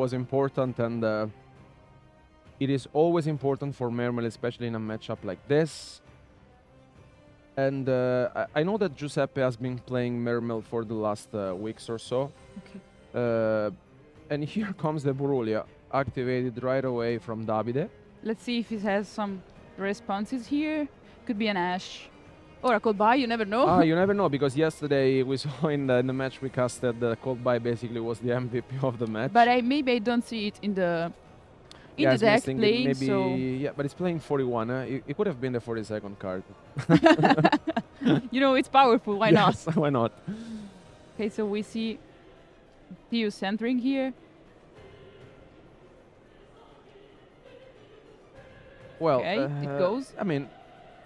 was important, and it is always important for Mermail, especially in a matchup like this. And I know that Giuseppe has been playing Mermail for the last weeks or so. Okay. And here comes the Borrelia, activated right away from Davide. Let's see if it has some responses here. Could be an Ash. Or a Cold Buy, you never know. You never know, because yesterday we saw in the match we casted the Cold Buy basically was the MVP of the match. But maybe I don't see it in the Yeah, deck missing it, playing, maybe, so yeah, but it's playing 41. It could have been the 42nd card. you know it's powerful. Why not? Yes, why not? Okay, so we see Theo centering here. Well, Okay, it goes. I mean,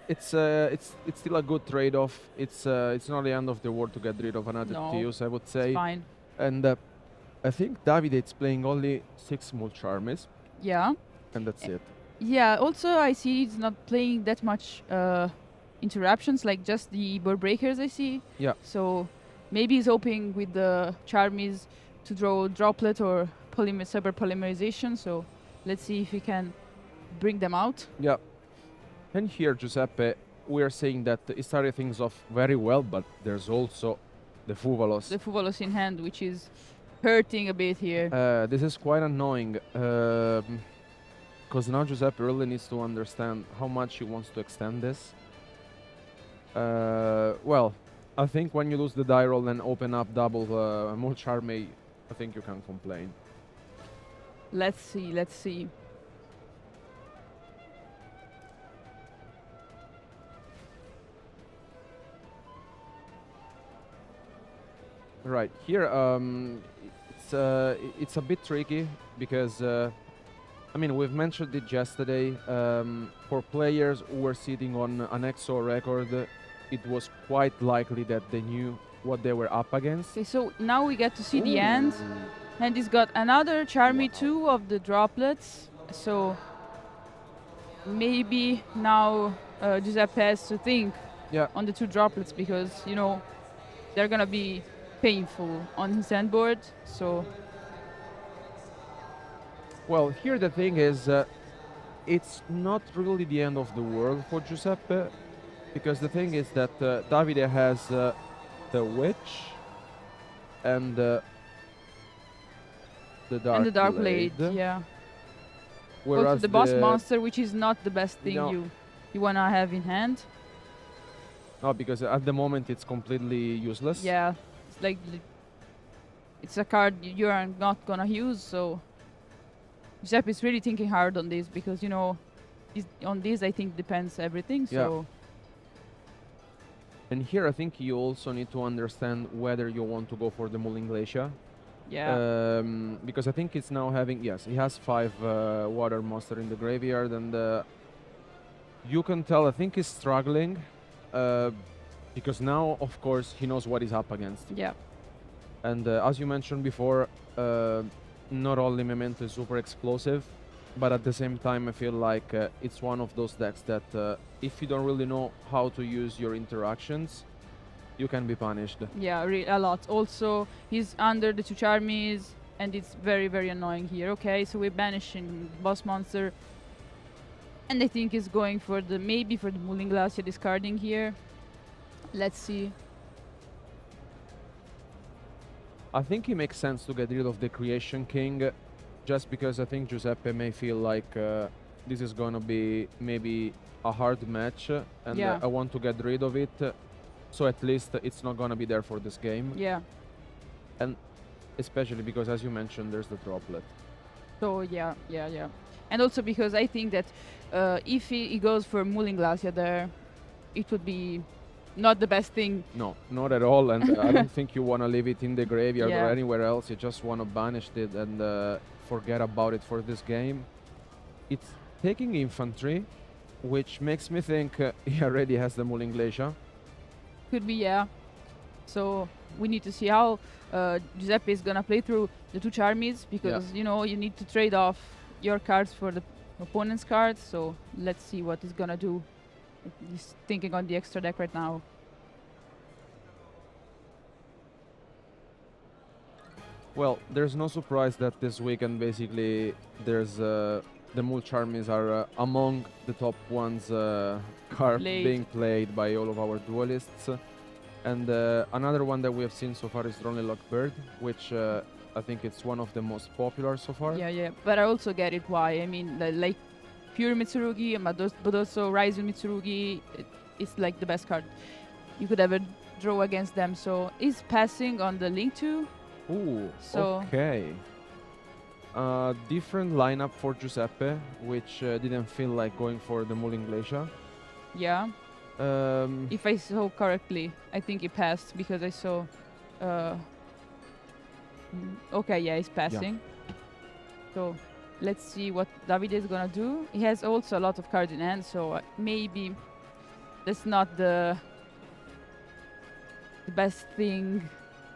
it's still a good trade-off. It's not the end of the world to get rid of another No, Theus, I would say. It's fine. And I think Davide is playing only 6 small charmies, Yeah. and that's it. Yeah, also I see it's not playing that much interruptions, like just the board breakers I see. Yeah. So maybe he's hoping with the Charmies to draw droplet or cyber polymerization. So let's see if he can bring them out. Yeah. And here, Giuseppe, we are saying that he started things off very well, but there's also the Fuvalos. The Fuvalos in hand, which is hurting a bit here. This is quite annoying, because now Giuseppe really needs to understand how much he wants to extend this. Well, I think when you lose the die roll and open up double Mulcharme, I think you can complain. Let's see, let's see. Right, here it's a bit tricky because I mean, we've mentioned it yesterday. For players who were sitting on an EXO record, it was quite likely that they knew what they were up against. Okay, so now we get to see the end. And he's got another Charmy 2 of the droplets. So maybe now Giuseppe has to think on the 2 droplets because, you know, they're going to be painful on his handboard. So. Well, here the thing is, it's not really the end of the world for Giuseppe, because the thing is that Davide has the Witch and the Dark Blade, Blade. yeah. Whereas also the boss monster, which is not the best thing you want to have in hand. No, because at the moment it's completely useless. Yeah, it's like it's a card you are not gonna use, so Giuseppe is really thinking hard on this because, you know, on this I think depends everything. So. Yeah. And here I think you also need to understand whether you want to go for the Mulling Glacier. Yeah. Because I think it's now having, yes, he has 5 water monster in the graveyard, and you can tell I think he's struggling because now, of course, he knows what he's up against. Yeah. And as you mentioned before, not only Memento is super explosive, but at the same time I feel like it's one of those decks that if you don't really know how to use your interactions, you can be punished. Yeah, a lot. Also, he's under the 2 Charmies, and it's very, very annoying here. Okay, so we're banishing boss monster, and I think he's going for maybe for the Mulling Glacier discarding here. Let's see. I think it makes sense to get rid of the Creation King, just because I think Giuseppe may feel like this is gonna be maybe a hard match, and I want to get rid of it. So at least it's not gonna be there for this game. Yeah. And especially because, as you mentioned, there's the droplet. So yeah. And also because I think that if he goes for Mulling Glacier there, it would be not the best thing. No, not at all. And I don't think you want to leave it in the graveyard or anywhere else. You just want to banish it and forget about it for this game. It's taking infantry, which makes me think he already has the Mulling Glacier. Could be, yeah. So we need to see how Giuseppe is gonna play through the 2 Charmies because you know you need to trade off your cards for the opponent's cards. So let's see what he's gonna do. He's thinking on the extra deck right now. Well, there's no surprise that this weekend basically there's the Mul Charmies are among the top ones being played by all of our duelists. And another one that we have seen so far is Dronely Lockbird, which I think it's one of the most popular so far. Yeah. But I also get it why. I mean, like pure Mitsurugi, but also Ryzen Mitsurugi, it's like the best card you could ever draw against them. So is passing on the Link 2. Ooh, okay. Different lineup for Giuseppe, which didn't feel like going for the Mul Inglacia. Yeah. If I saw correctly, I think he passed because I saw. Okay, yeah, he's passing. Yeah. So let's see what Davide is gonna do. He has also a lot of cards in hand, so maybe that's not the best thing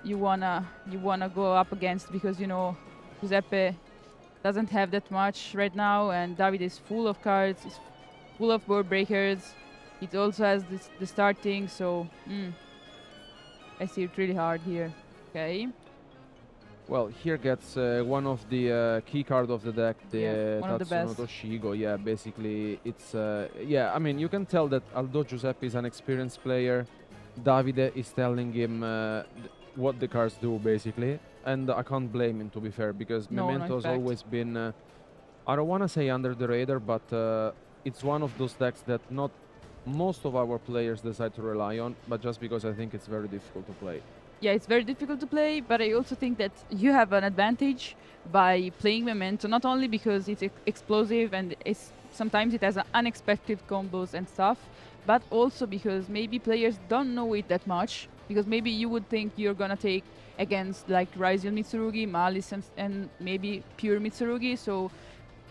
you wanna go up against, because you know Giuseppe doesn't have that much right now, and Davide is full of cards. He's full of board breakers. It also has the starting, so I see it really hard here. Okay. Well, here gets one of the key card of the deck, the Tatsuno Toshigo. Yeah, basically it's yeah. I mean, you can tell that although Giuseppe is an experienced player, Davide is telling him what the cards do, basically, and I can't blame him, to be fair, because Memento has always been I don't want to say under the radar, but it's one of those decks that not most of our players decide to rely on, but just because I think it's very difficult to play. Yeah, it's very difficult to play, but I also think that you have an advantage by playing Memento, not only because it's explosive and sometimes it has unexpected combos and stuff, but also because maybe players don't know it that much, because maybe you would think you're gonna take against like Ryzen Mitsurugi, Malice, and maybe pure Mitsurugi, so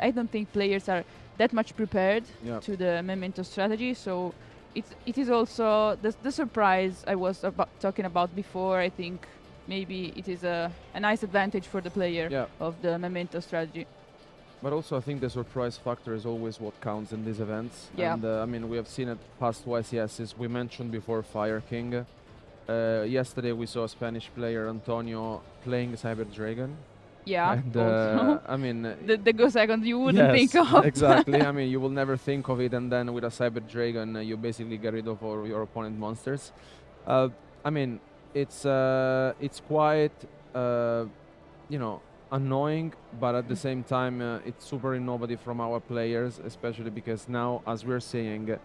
I don't think players are that much prepared to the Memento strategy, so it is also the surprise I was talking about before. I think maybe it is a nice advantage for the player of the Memento strategy. But also I think the surprise factor is always what counts in these events. Yeah. And I mean, we have seen it past YCSs. We mentioned before Fire King. Yesterday we saw a Spanish player, Antonio, playing Cyber Dragon. Yeah, and I mean, the Go Second you wouldn't think of. Exactly. I mean, you will never think of it, and then with a Cyber Dragon, you basically get rid of all your opponent monsters. I mean, it's quite you know, annoying, but at the same time, it's super innovative from our players, especially because now, as we're seeing,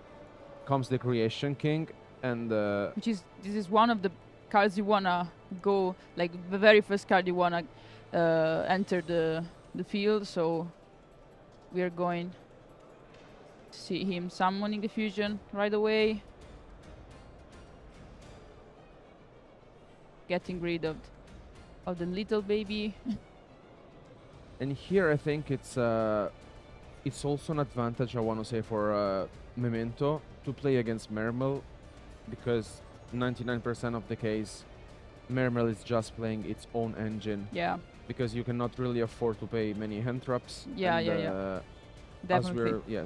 comes the Creation King, and this is one of the cards you wanna go, like the very first card you wanna enter the field, so we are going to see him summoning the fusion right away, getting rid of the little baby. And here I think it's also an advantage, I want to say, for Memento to play against Mermail, because 99% of the case Mermail is just playing its own engine. Yeah. Because you cannot really afford to pay many hand traps. Yeah. Definitely.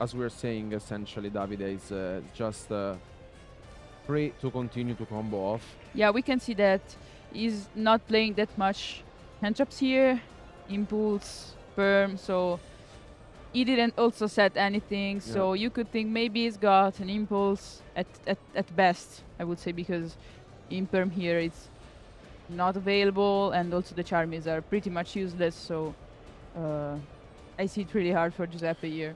As we're saying, essentially, Davide is just free to continue to combo off. Yeah, we can see that he's not playing that much hand traps here. Impulse, Perm, so he didn't also set anything. So you could think maybe he's got an Impulse at best, I would say, because Imperm here it's not available, and also the Charmies are pretty much useless, so I see it really hard for Giuseppe here.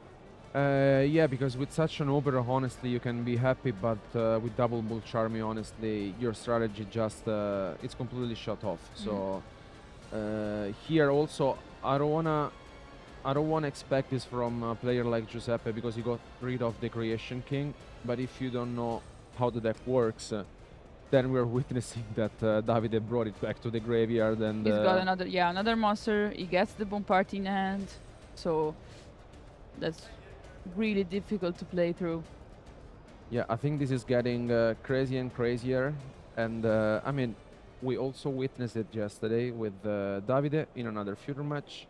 Yeah, because with such an Uber, honestly, you can be happy, but with double Bull Charmy, honestly, your strategy just it's completely shut off. So here also, I don't wanna expect this from a player like Giuseppe, because he got rid of the Creation King. But if you don't know how the deck works, then we're witnessing that Davide brought it back to the graveyard, and he's got another monster. He gets the Bombard in hand, so that's really difficult to play through. Yeah, I think this is getting crazier and crazier, and I mean, we also witnessed it yesterday with Davide in another future match.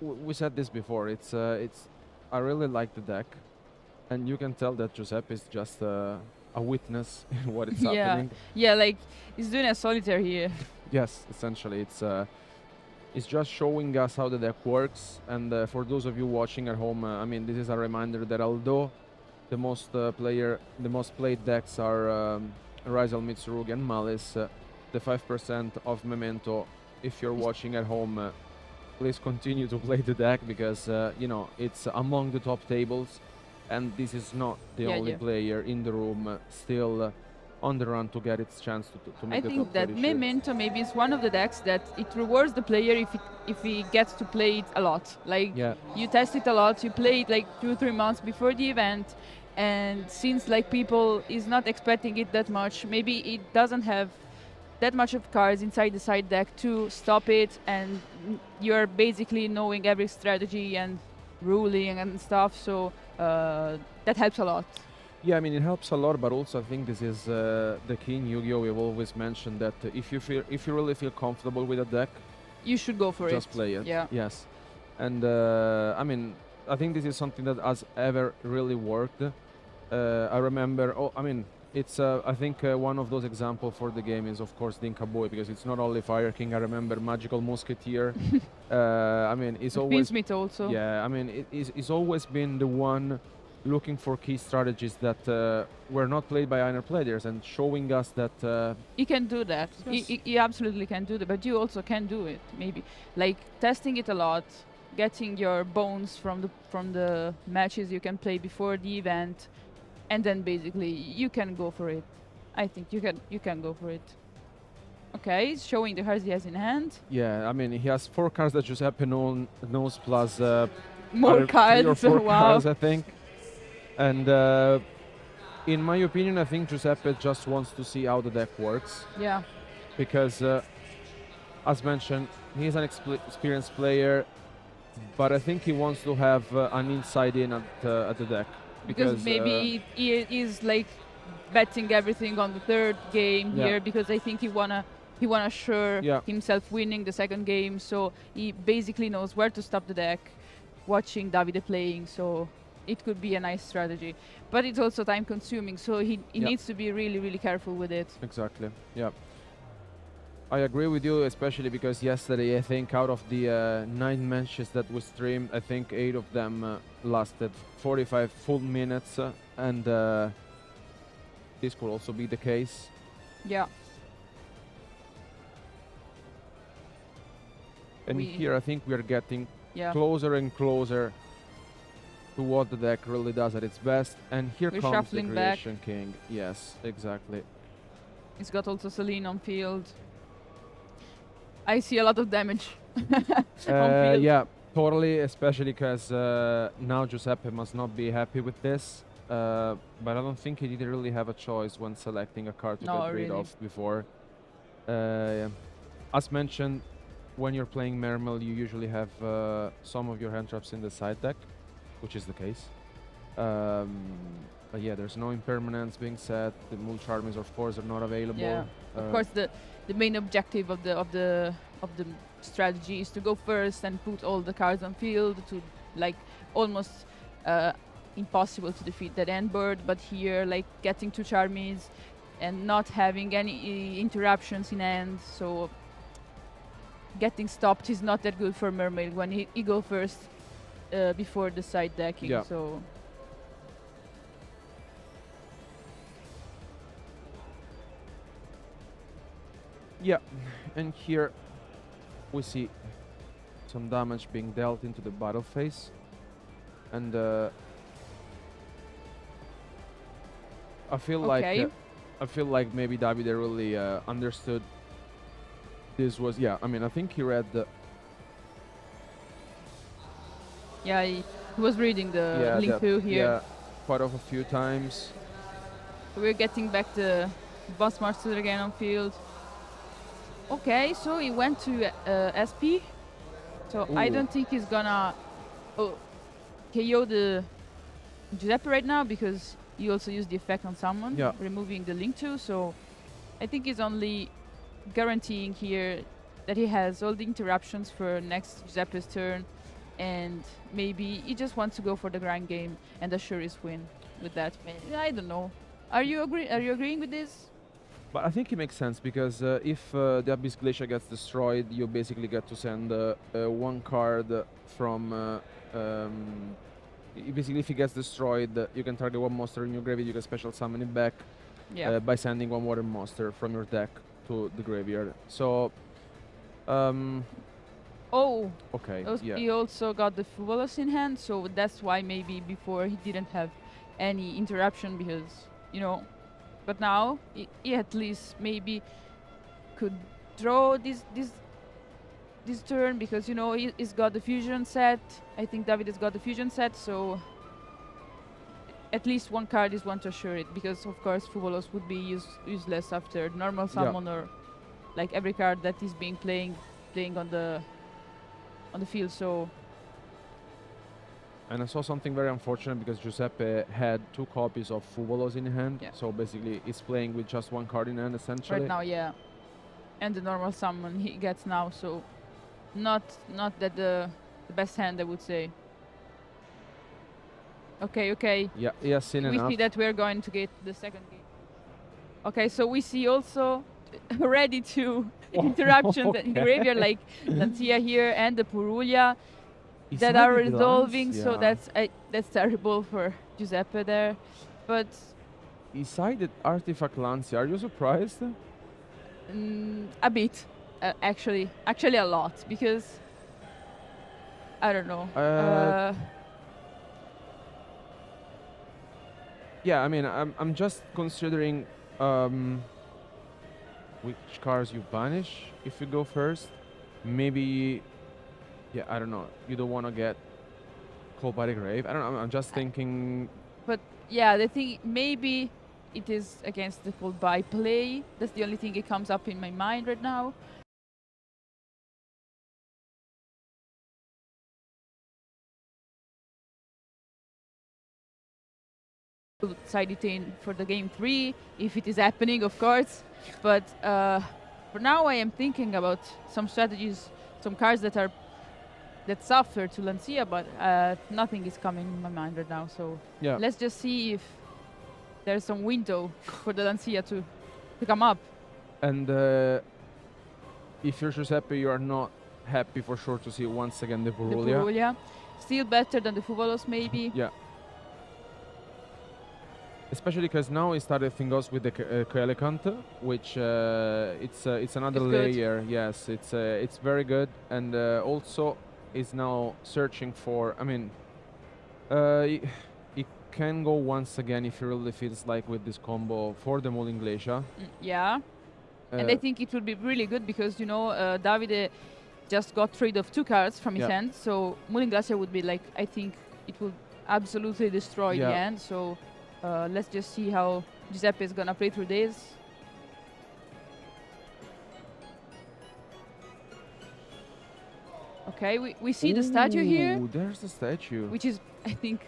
We said this before. I really like the deck. And you can tell that Giuseppe is just a witness in what is Yeah, happening. yeah, like he's doing a solitaire here. Yes, essentially, it's just showing us how the deck works. And for those of you watching at home, I mean, this is a reminder that although the most played decks are Rizal, Mitsurugi, and Malice, the 5% of Memento. If you're watching at home, please continue to play the deck because you know it's among the top tables, and this is not the only player in the room still on the run to get its chance to make I the top think that 30 Memento maybe is one of the decks that it rewards the player if he gets to play it a lot. Like you test it a lot, you play it like 2-3 months before the event, and since like people is not expecting it that much, maybe it doesn't have that much of cards inside the side deck to stop it, and you're basically knowing every strategy and ruling and stuff, so that helps a lot. Yeah, I mean it helps a lot, but also I think this is the key in Yu-Gi-Oh! We've always mentioned that if you really feel comfortable with a deck, you should go for it. Just play it. Yeah. Yes, and I mean I think this is something that has ever really worked. I remember. Oh, I mean. It's I think one of those examples for the game is of course Dinka Boy, because it's not only Fire King. I remember Magical Musketeer. I mean it's always Smith also. Yeah, I mean it's always been the one looking for key strategies that were not played by other players and showing us that he can do that. Yes. He absolutely can do that, but you also can do it. Maybe like testing it a lot, getting your bones from the matches you can play before the event. And then basically you can go for it. I think you can go for it. Okay, he's showing the cards he has in hand. Yeah, I mean he has 4 cards that Giuseppe knows plus more cards. 3 or 4 wow. cards I think. And in my opinion, I think Giuseppe just wants to see how the deck works. Yeah. Because as mentioned, he's an experienced player, but I think he wants to have an inside in at the deck. Because maybe he is like betting everything on the third game here, because I think he wanna assure himself winning the second game, so he basically knows where to stop the deck, watching Davide playing, so it could be a nice strategy. But it's also time consuming, so he needs to be really, really careful with it. Exactly, yeah. I agree with you, especially because yesterday, I think out of the 9 matches that we streamed, I think 8 of them lasted 45 full minutes, and this could also be the case. Yeah. And here I think we are getting closer and closer to what the deck really does at its best. And here comes the Creation King. Yes, exactly. It's got also Celine on field. I see a lot of damage yeah, totally, especially because now Giuseppe must not be happy with this. But I don't think he did really have a choice when selecting a card to get rid of before. As mentioned, when you're playing Mermail, you usually have some of your hand traps in the side deck, which is the case. But yeah, there's no impermanence being set. The multi armies, of course, are not available. Yeah, of course, the main objective of the strategy is to go first and put all the cards on field to like almost impossible to defeat that end bird. But here, like getting 2 Charmies and not having any interruptions in hand, so getting stopped is not that good for Mermail when he go first before the side decking. Yeah. So. Yeah, and here we see some damage being dealt into the battle phase, and I feel like maybe Davide really understood this was. Yeah, I mean I think he read the. Yeah, he was reading the link here. Yeah, quite a few times. We're getting back the Boss Master again on field. Okay, so he went to SP. So I don't think he's gonna KO the Giuseppe right now, because he also used the effect on someone, removing the link to. So I think he's only guaranteeing here that he has all the interruptions for next Giuseppe's turn, and maybe he just wants to go for the grind game and assure his win with that. I don't know. Are you agreeing with this? But I think it makes sense because if the Abyss Glacier gets destroyed, you basically get to send one card from. Basically, if it gets destroyed, you can target one monster in your graveyard. You can special summon it back by sending one water monster from your deck to the graveyard. So. Oh. Okay. He also got the Fuvolos in hand, so that's why maybe before he didn't have any interruption because But now he at least maybe could draw this turn because he's got the fusion set. I think David has got the fusion set, so at least one card is one to assure it because of course Fuvolos would be useless after normal summon or like every card that is being playing on the field. So. And I saw something very unfortunate because Giuseppe had 2 copies of Fuvolos in hand. Yeah. So basically he's playing with just 1 card in hand essentially. Right now, yeah. And the normal summon he gets now, so not that the best hand, I would say. Okay. Yeah, seen enough. We see that we're going to get the second game. Okay, so we see also ready to interruptions in the graveyard like Lancia here and the Purulia. That are resolving, so that's terrible for Giuseppe there. But he sided Artifact Lancia. Are you surprised? A bit, actually a lot, because I don't know. Yeah, I mean, I'm just considering which cards you banish if you go first. Maybe. Yeah, I don't know. You don't want to get called by the grave. I don't know. I'm just thinking. But yeah, the thing maybe it is against the called by play. That's the only thing that comes up in my mind right now. Side it in for the game 3 if it is happening, of course. But for now, I am thinking about some strategies, some cards that suffer to Lancia, but nothing is coming in my mind right now. So let's just see if there's some window for the Lancia to come up. And if you're Giuseppe, you are not happy for sure to see once again the Purulia. The Purulia. Still better than the Fuvolos, maybe. Yeah. Especially because now he started Fingos with the Coelicant, which it's another layer. Good. Yes, it's very good, and also is now searching for. I mean, he can go once again if he really feels like with this combo for the Mulling Glacier. Yeah, and I think it would be really good because Davide just got rid of 2 cards from his hand, so Mulling Glacier would be like, I think it would absolutely destroy the hand. So. Let's just see how Giuseppe is gonna play through this. Okay, we see the statue here. There's the statue. Which is, I think,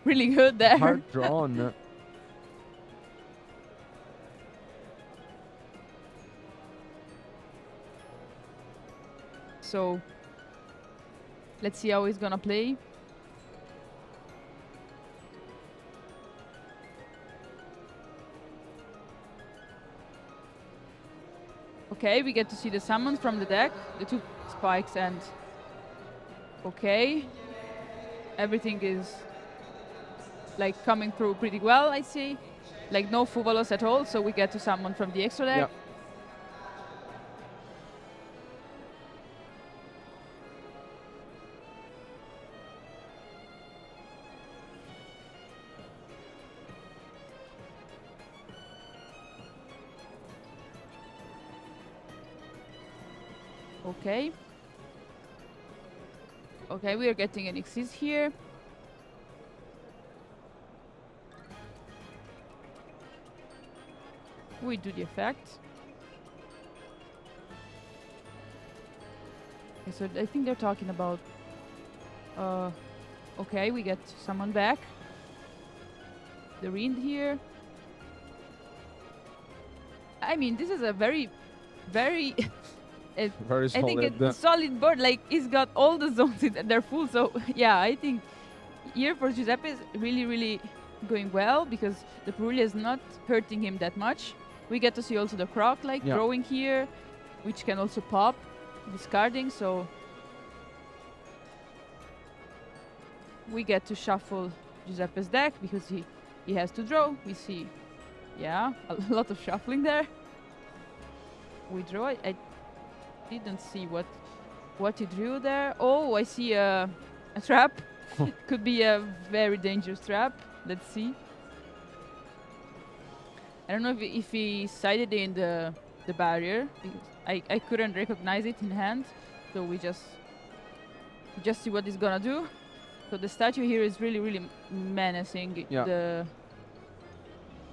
really good there. Hard drawn. So, let's see how he's gonna play. Okay, we get to see the summons from the deck, the 2 spikes, and okay, everything is like coming through pretty well, I see. Like no Fuvolos at all, so we get to summon from the extra deck. Okay. Okay, we are getting an Xyz here. We do the effect. Okay, so I think they're talking about... okay, we get someone back. The Rind here. I mean, this is a very very solid. I think it's a solid board. Like, he's got all the zones and they're full. So yeah, I think here for Giuseppe is really going well because the Purulia is not hurting him that much. We get to see also the Croc growing here, which can also pop, discarding, so we get to shuffle Giuseppe's deck because he has to draw. We see, a lot of shuffling there. We draw. I didn't see what he drew there. Oh, I see a trap. Could be a very dangerous trap. Let's see. I don't know if he sided in the barrier because I couldn't recognize it in hand, so we just see what he's gonna do. So the statue here is really menacing the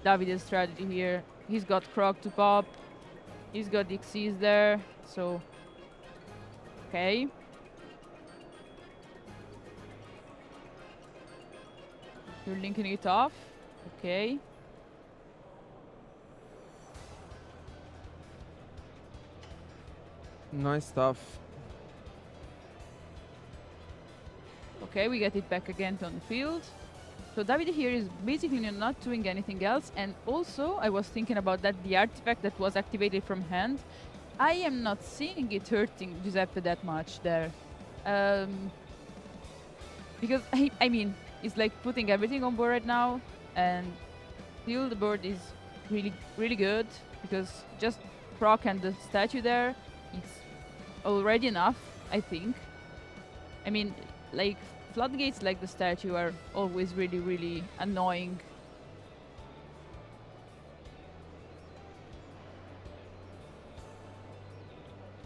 Davide's strategy here. He's got Croc to pop. He's got the Xyz there. So okay. You're linking it off. Okay. Nice stuff. Okay, we get it back again on the field. So Davide here is basically not doing anything else. And also, I was thinking about that, the artifact that was activated from hand. I am not seeing it hurting Giuseppe that much there. Because, I mean, it's like putting everything on board right now. And still the board is really good. Because just proc and the statue there, it's already enough, I think. I mean, like, floodgates like the statue are always really annoying.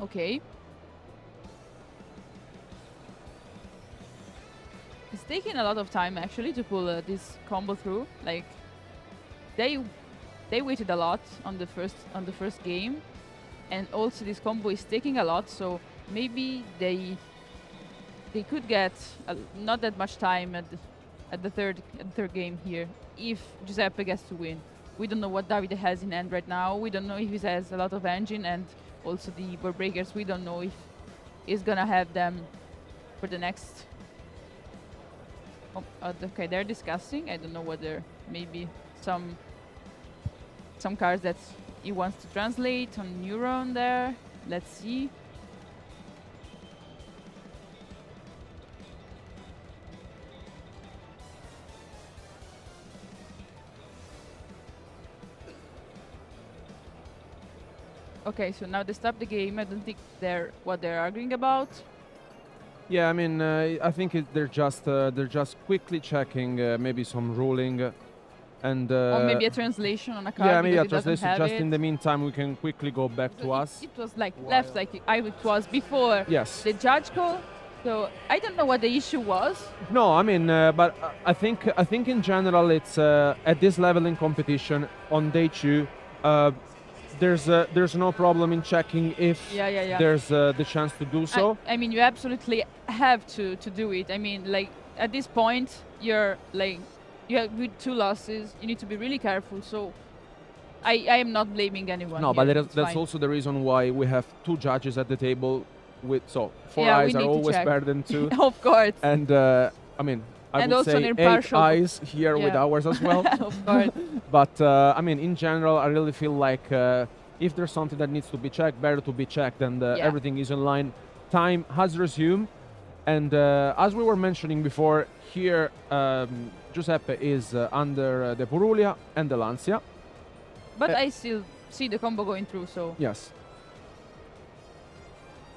Okay. It's taking a lot of time actually to pull this combo through. Like, they waited a lot on the first game, and also this combo is taking a lot. So maybe they could get not that much time at the third game here if Giuseppe gets to win. We don't know what Davide has in hand right now. We don't know if he has a lot of engine, and also the board breakers. We don't know if he's gonna have them for the next. Okay, they're discussing. I don't know whether maybe some cards that he wants to translate on Neuron there. Let's see. Okay, so now they stop the game. I don't think what they're arguing about. Yeah, I mean, I think they're just quickly checking maybe some ruling, and or maybe a translation on a card. Yeah, maybe a translation. Just in the meantime, we can quickly go back to us. It was like left like it was before. Yes. The judge call. So I don't know what the issue was. No, I mean, but I think in general it's at this level in competition on day 2. There's no problem in checking if there's the chance to do so. I mean, you absolutely have to do it. I mean, like at this point, you're like you have with 2 losses. You need to be really careful. So I am not blaming anyone. No, here. but that's also the reason why we have 2 judges at the table. So 4 eyes are always better than 2. Of course. And I mean, I would say 8 eyes here with ours as well. Of course. But I mean, in general, I really feel like if there's something that needs to be checked, better to be checked, and everything is in line. Time has resumed, and as we were mentioning before, here Giuseppe is under the Purulia and the Lancia. But I still see the combo going through, so yes.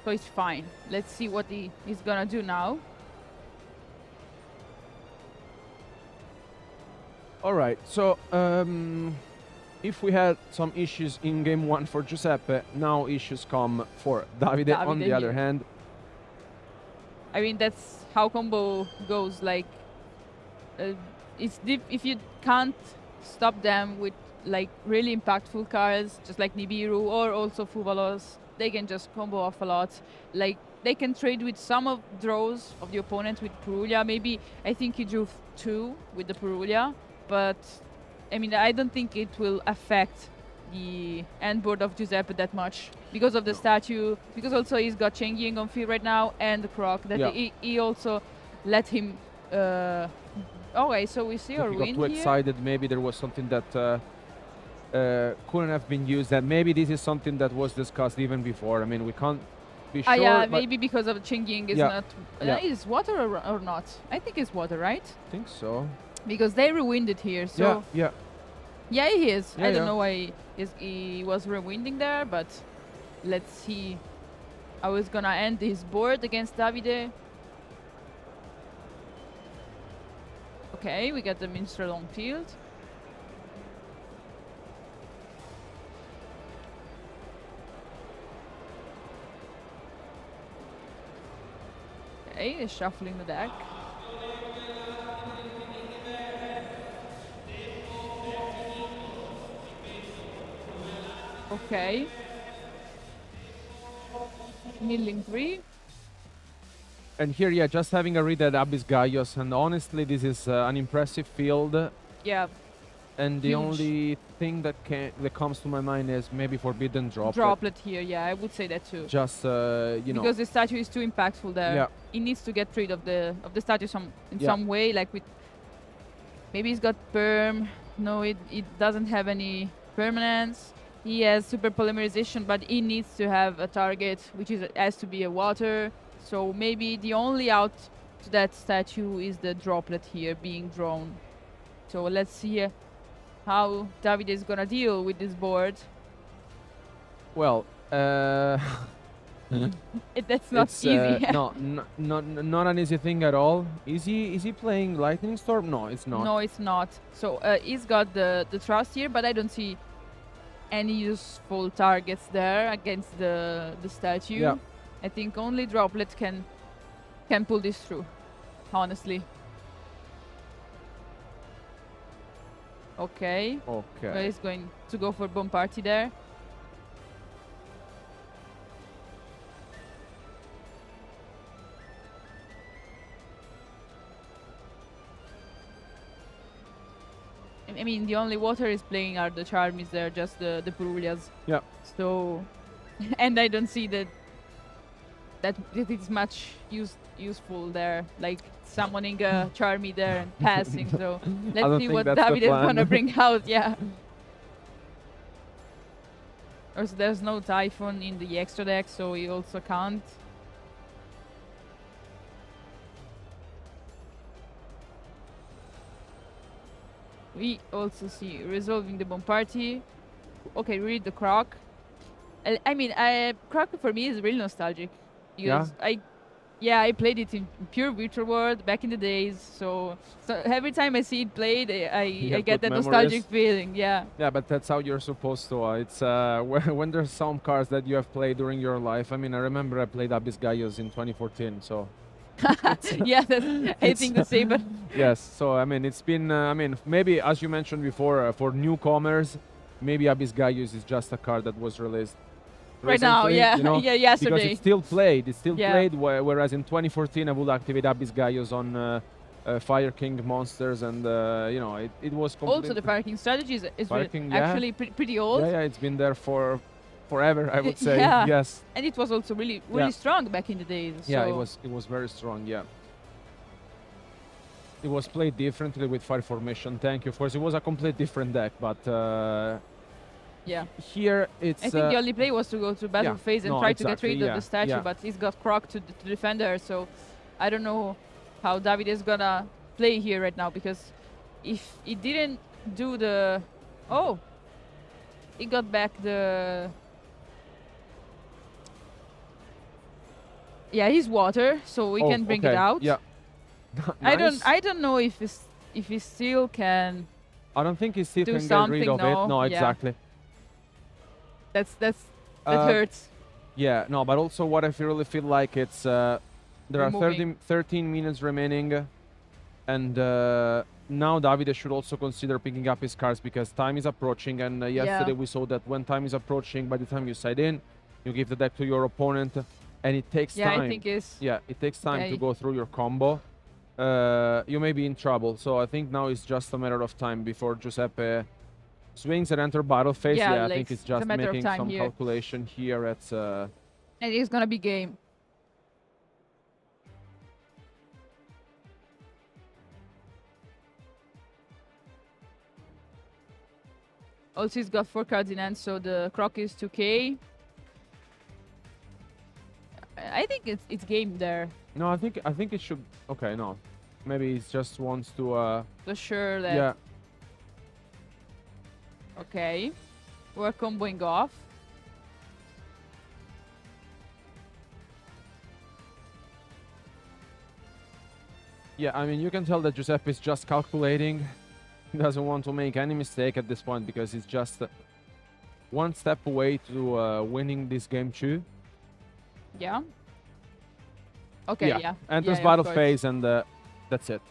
So it's fine. Let's see what he's gonna do now. All right, so if we had some issues in game 1 for Giuseppe, now issues come for Davide on the other hand. I mean, that's how combo goes. Like, it's if you can't stop them with like really impactful cards, just like Nibiru or also Fuvalos, they can just combo off a lot. Like, they can trade with some of draws of the opponent with Purulia. Maybe, I think he drew 2 with the Purulia, but I mean, I don't think it will affect the end board of Giuseppe that much because of the statue, because also he's got Cheng Ying on field right now and the Croc that he also let him Okay, so we see our If he wind got too here. excited, maybe there was something that couldn't have been used. And maybe this is something that was discussed even before. I mean, we can't be sure. Yeah, maybe because of Chingying is not. Yeah. Is water or not? I think it's water, right? I think so. Because they rewinded here, so. Yeah. Yeah, he is. Yeah, I don't know why he was rewinding there, but let's see how he's gonna end his board against Davide. Okay, we got the minstrel on field. Okay, he's shuffling the deck. Okay. Milling 3. And here, yeah, just having a read at Abyss Gaios, and honestly, this is an impressive field. Yeah. And the Huge. only thing that comes to my mind is maybe Forbidden Droplet. Droplet here, yeah, I would say that too. Just you know. Because the statue is too impactful there. Yeah. He needs to get rid of the statue in some way, like with. Maybe he's got perm. No, it doesn't have any permanence. He has super polymerization, but he needs to have a target, which has to be a water. So maybe the only out to that statue is the droplet here being drawn. So let's see how Davide is gonna deal with this board. Well, that's not easy. No, not an easy thing at all. Is he playing Lightning Storm? No, it's not. No, it's not. So he's got the trust here, but I don't see any useful targets there against the statue. Yeah. I think only Droplet can pull this through, honestly. Okay. Okay. He's going to go for bomb party there. I mean, the only water is playing are the Charmies there, just the Purulias. Yeah. So, and I don't see that it is much useful there, like summoning a Charmy there and passing. So let's see what Davide is gonna bring out. Yeah. Also, there's no Typhon in the extra deck, so he also can't. We also see resolving the bomb party. Okay, read the Croc. I mean, Croc for me is really nostalgic. Because I played it in pure virtual world back in the days. So every time I see it played, I get that nostalgic feeling. Yeah. Yeah, but that's how you're supposed to. It's when there's some cards that you have played during your life. I mean, I remember I played Abyss Gaios in 2014. So. Yeah, I think the same. But yes, so I mean, it's been. I mean, maybe as you mentioned before, for newcomers, maybe Abyss Gaios is just a card that was released right now. Yeah, you know, yeah, yesterday. Because it's still played. It's still played. Whereas in 2014, I would activate Abyss Gaios on Fire King monsters, and you know, it was also the Fire King strategy is actually pretty old. Yeah, it's been there for forever, I would say. Yeah. Yes. And it was also really strong back in the days. Yeah, so it was very strong. Yeah. It was played differently with Fire Formation. Thank you. Of course, it was a completely different deck, but yeah. Here it's. I think the only play was to go to battle phase and try to get rid of the statue, but he's got Croc to defend her. So I don't know how Davide is gonna play here right now, because if he didn't do the he got back the. Yeah, he's water, so we can bring it out. Yeah. Nice. I don't know if he still can. I don't think he still do can get rid of it. No, exactly. That hurts. Yeah, no, but also what I really feel like it's there are 13 minutes remaining, and now Davide should also consider picking up his cards because time is approaching. And yesterday we saw that when time is approaching, by the time you side in, you give the deck to your opponent. And it takes time. I think it takes time to go through your combo. You may be in trouble. So I think now it's just a matter of time before Giuseppe swings and enter battle phase. Yeah, I think it's just making some calculation here. And it's gonna be game. Also, he's got 4 cards in hand, so the croc is 2k. I think it's game there. No, I think it should. Okay, no, maybe he just wants to. For sure that. Yeah. Okay, we're comboing off. Yeah, I mean, you can tell that Giuseppe is just calculating. He doesn't want to make any mistake at this point because he's just one step away to winning this game too. Yeah. Okay, yeah. Enters battle phase and that's it.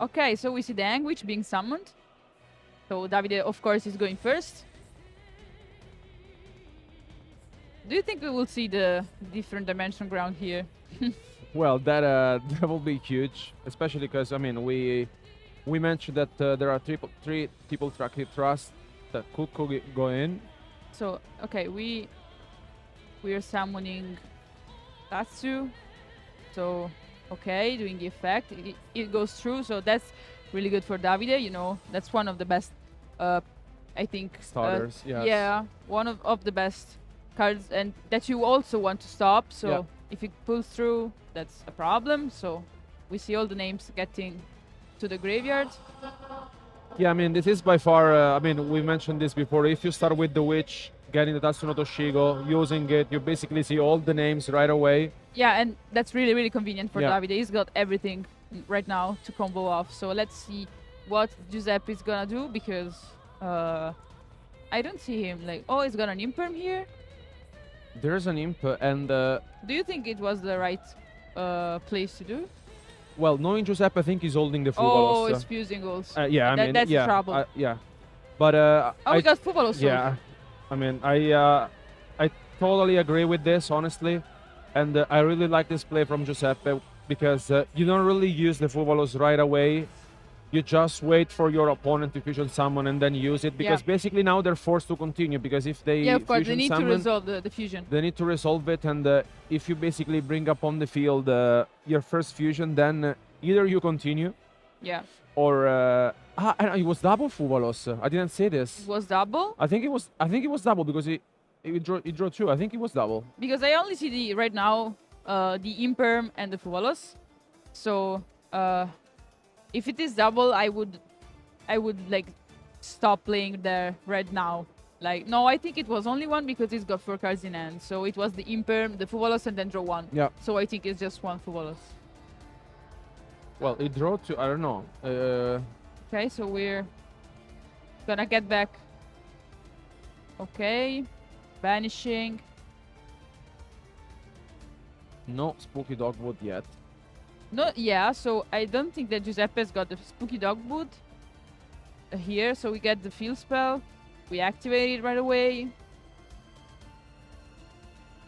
Okay, so we see the Anguish being summoned. So Davide, of course, is going first. Do you think we will see the different dimension ground here? Well, that will be huge, especially because I mean we mentioned that there are three triple track hit thrust that could go in. So okay, we are summoning Tatsu. So okay, doing the effect, it goes through. So that's really good for Davide. You know, that's one of the best. I think starters. Yeah, one of the best cards, and that you also want to stop. So if it pulls through, that's a problem. So we see all the names getting to the graveyard. Yeah, I mean, this is by far, I mean, we mentioned this before. If you start with the Witch, getting the Tatsuno Toshigo, using it, you basically see all the names right away. Yeah, and that's really, really convenient for Davide. He's got everything right now to combo off. So let's see what Giuseppe is gonna do, because I don't see him like, oh, he's got an Imperm here. There's an Imp, and... do you think it was the right place to do? Well, knowing Giuseppe, I think he's holding the Fuvalos. Oh, it's fusing also. Yeah, I mean, that's trouble. Yeah, but we got Fuvalos. Yeah, I mean, I totally agree with this, honestly, and I really like this play from Giuseppe because you don't really use the Fuvalos right away. You just wait for your opponent to fusion summon and then use it, because basically now they're forced to continue, because if they of course, fusion they need summon, to resolve the fusion. They need to resolve it, and if you basically bring up on the field your first fusion, then either you continue, or and it was double Fuvalos. I didn't say this. It was double? I think it was double because it drew two. I think it was double. Because I only see right now the Imperm and the Fuvalos. So if it is double, I would like stop playing there right now. Like, no, I think it was only one because he's got 4 cards in hand. So it was the Imperm, the Fuvalos, and then draw one. Yeah. So I think it's just one Fuvalos. Well, it drew two. I don't know. Okay, so we're gonna get back. Okay, vanishing. No Spooky Dogwood yet. No, yeah, so I don't think that Giuseppe's got the Spooky Dogwood here, so we get the field spell. We activate it right away.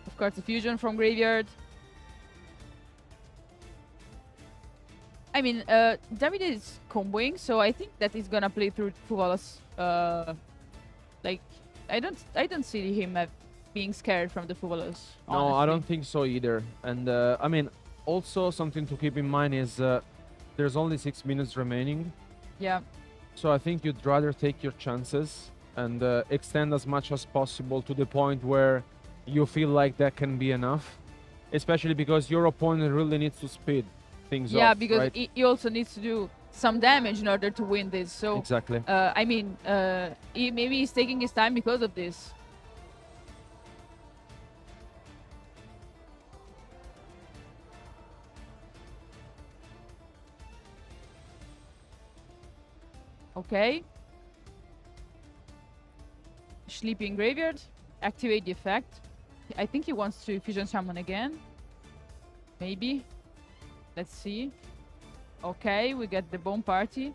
Of course, the fusion from graveyard. I mean, Davide is comboing, so I think that he's gonna play through Fuvalos. Like, I don't see him being scared from the Fuvalos. No, I don't think so either. And I mean, also something to keep in mind is there's only 6 minutes remaining. Yeah. So I think you'd rather take your chances and extend as much as possible to the point where you feel like that can be enough, especially because your opponent really needs to speed things up. Yeah, because right? he also needs to do some damage in order to win this. So exactly. I mean, maybe he's taking his time because of this. Okay. Sleeping Graveyard. Activate the effect. I think he wants to fusion summon again. Maybe. Let's see. Okay, we get the Bone Party.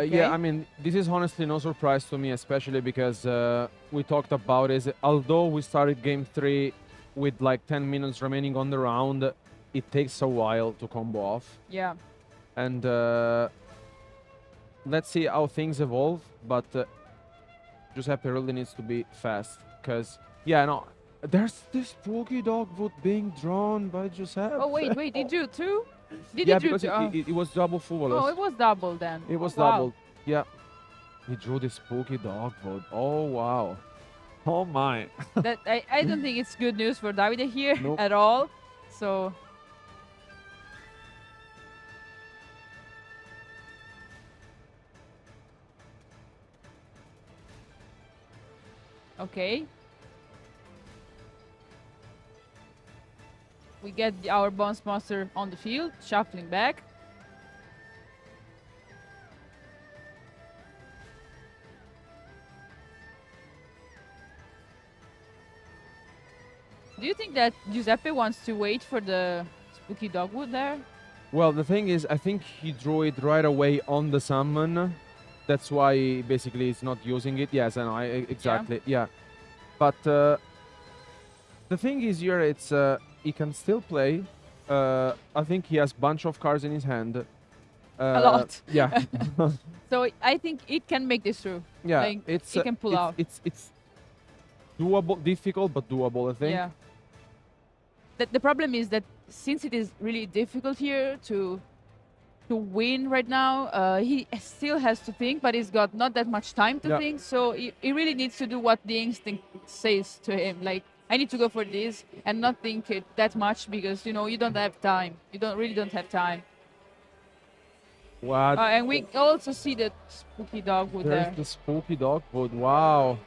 Yeah, I mean, this is honestly no surprise to me, especially because we talked about it. Although we started game 3 with like 10 minutes remaining on the round, it takes a while to combo off. Yeah. And let's see how things evolve. But Giuseppe really needs to be fast. Because, yeah, no, there's this spooky dogwood being drawn by Giuseppe. Oh, wait, he drew two? Did Yeah, he drew because two? it was double fuvolus. Oh, it was double then. It was Wow. doubled. Yeah. He drew the spooky dogwood. Oh, wow. Oh, my. That I don't think it's good news for Davide here Nope. at all. So okay. We get our bounce monster on the field, shuffling back. Do you think that Giuseppe wants to wait for the spooky dogwood there? Well, the thing is, I think he drew it right away on the summon. That's why basically he's not using it. Yes, and exactly. Yeah. But the thing is here, it's he can still play. I think he has bunch of cards in his hand. A lot. Yeah. So I think it can make this through. Yeah. Like, It's it can pull out. It's doable, difficult, but doable. I think. Yeah. The problem is that since it is really difficult here to win right now, he still has to think, but he's got not that much time to think. So he really needs to do what the instinct says to him. Like, I need to go for this and not think it that much because you don't have time. You don't have time. What? And we also see the spooky dogwood There's there. the spooky dogwood. Wow.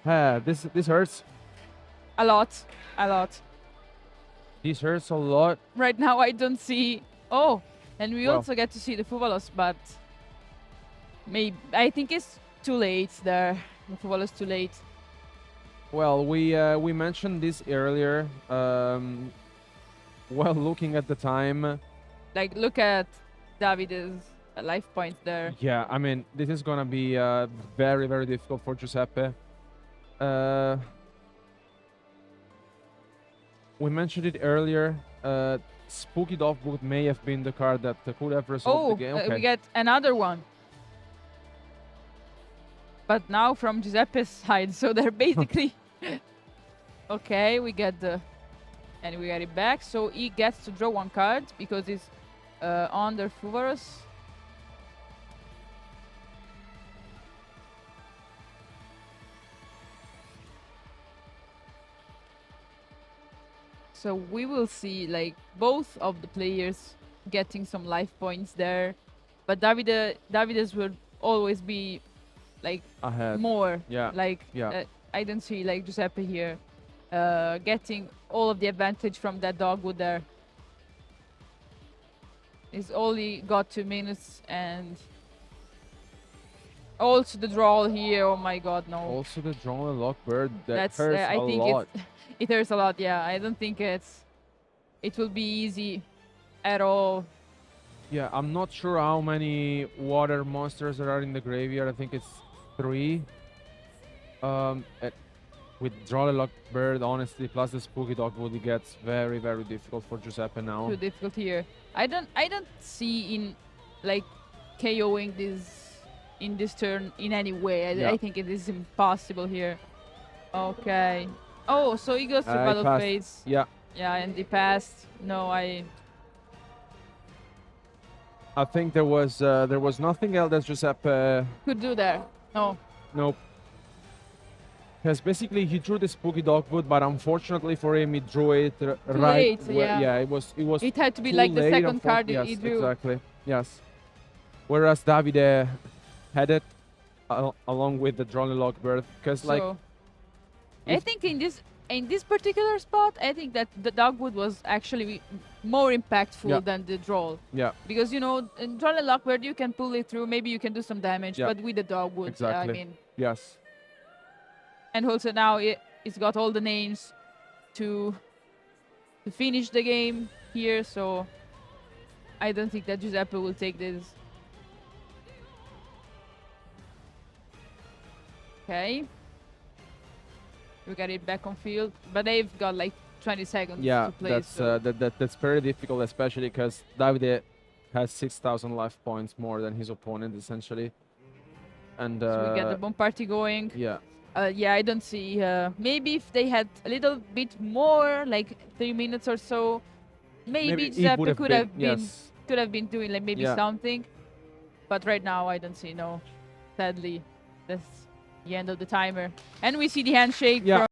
This hurts. A lot. This hurts a lot. Right now I don't see. Oh, and we Well. also get to see the Fuvalos, but maybe I think it's too late there. The Fuvalos too late. Well, we mentioned this earlier. Well, looking at the time, Like, look at Davide's life points there. yeah, I mean, this is gonna be very, very difficult for Giuseppe. We mentioned it earlier. Spooky Dogwood may have been the card that could have resolved the game. Okay. We get another one. But now from Giuseppe's side, so they're basically okay. We get it back. So he gets to draw one card because he's under Fuvarus. So we will see like both of the players getting some life points there, but Davide's will always be like Ahead. more. Yeah. Like Yeah. I don't see like Giuseppe here getting all of the advantage from that dogwood there. He's only got 2 minutes and also the draw here. Oh my God, no. Also the drawn and lock bird. That That's hurts I a think lot. it hurts a lot. Yeah, I don't think it will be easy at all. Yeah, I'm not sure how many water monsters there are in the graveyard. I think it's 3. With Draw a Lock Bird, honestly, plus the Spooky Dogwood, it gets very, very difficult for Giuseppe now. Too difficult here. I don't see in like KOing this in this turn in any way. Yeah. I think it is impossible here. Okay. Oh, so he goes to He battle passed. phase. Yeah, Yeah, and he passed. No, I I think there was nothing else that Giuseppe. could do there. No. Nope. Because basically he drew the Spooky Dogwood, but unfortunately for him, he drew it right. late, yeah. Yeah, it was. It had to be too like the late, second card yes, he drew. Exactly. Yes. Whereas Davide had it along with the Drawn Lock Bird, because like. So, I think in this particular spot, I think that the dogwood was actually more impactful Yeah. than the draw. Yeah. Because in draw and lockbird you can pull it through, maybe you can do some damage, Yeah. but with the dogwood, Exactly. I mean. Yes. And also now it's got all the names to finish the game here, so I don't think that Giuseppe will take this. Okay. We got it back on field, but they've got like 20 seconds Yeah, to play. that's so that's very difficult, especially because Davide has 6,000 life points more than his opponent, essentially. And so we get the bomb party going. Yeah. Yeah, I don't see. Maybe if they had a little bit more, like 3 minutes or so, maybe Giuseppe could have been doing like maybe something. But right now, I don't see. No, sadly, that's the end of the timer, and we see the handshake. Yeah. From